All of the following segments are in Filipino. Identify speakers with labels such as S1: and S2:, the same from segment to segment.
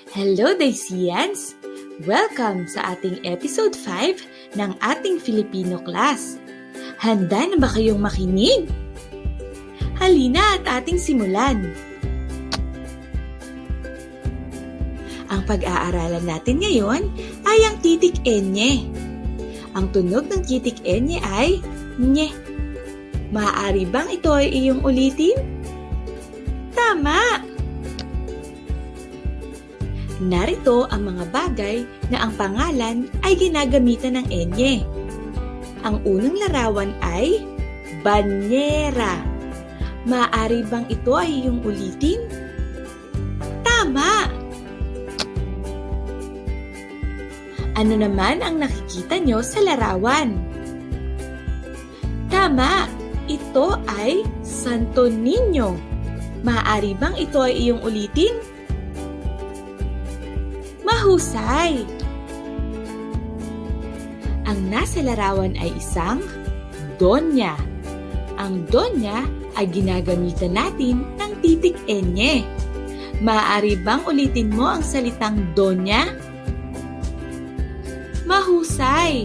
S1: Hello, Daisians! Welcome sa ating episode 5 ng ating Filipino class. Handa na ba kayong makinig? Halina at ating simulan. Ang pag-aaralan natin ngayon ay ang titik enye. Ang tunog ng titik enye ay nye. Maaari bang ito ay iyong ulitin? Tama! Narito ang mga bagay na ang pangalan ay ginagamitan ng enye. Ang unang larawan ay banyera. Maaari bang ito ay iyong ulitin? Tama! Ano naman ang nakikita nyo sa larawan? Tama! Ito ay Santo Niño. Maaari bang ito ay iyong ulitin? Mahusay! Ang nasa larawan ay isang donya. Ang donya ay ginagamitan natin ng titik enye. Maaari bang ulitin mo ang salitang donya? Mahusay!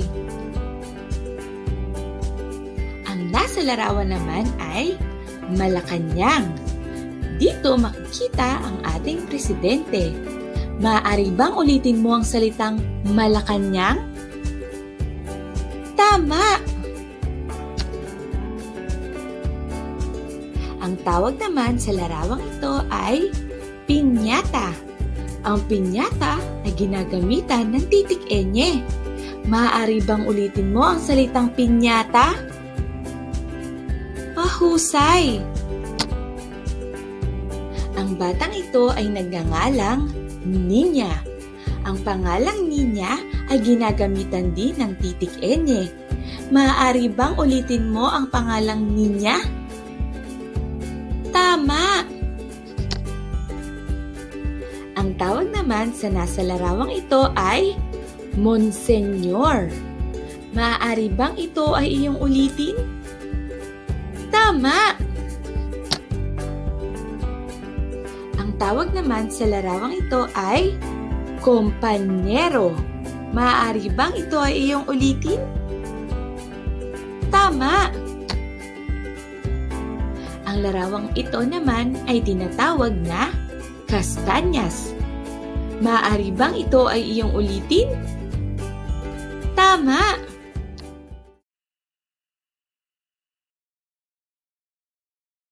S1: Ang nasa larawan naman ay Malacanang. Dito makikita ang ating presidente. Maaari bang ulitin mo ang salitang Malacanang? Tama! Ang tawag naman sa larawang ito ay piñata. Ang piñata ay ginagamitan ng titik enye. Maaari bang ulitin mo ang salitang piñata? Mahusay! Ang batang ito ay nagngangalang Niña. Ang pangalang Niña ay ginagamitan din ng titik enye. Maaari bang ulitin mo ang pangalang Niña? Tama! Ang tawag naman sa nasa larawang ito ay Monsenyor. Maaari bang ito ay iyong ulitin? Tama! Ang tawag naman sa larawang ito ay kompanyero. Maaari bang ito ay iyong ulitin? Tama! Ang larawang ito naman ay tinatawag na kastanyas. Maaari bang ito ay iyong ulitin? Tama!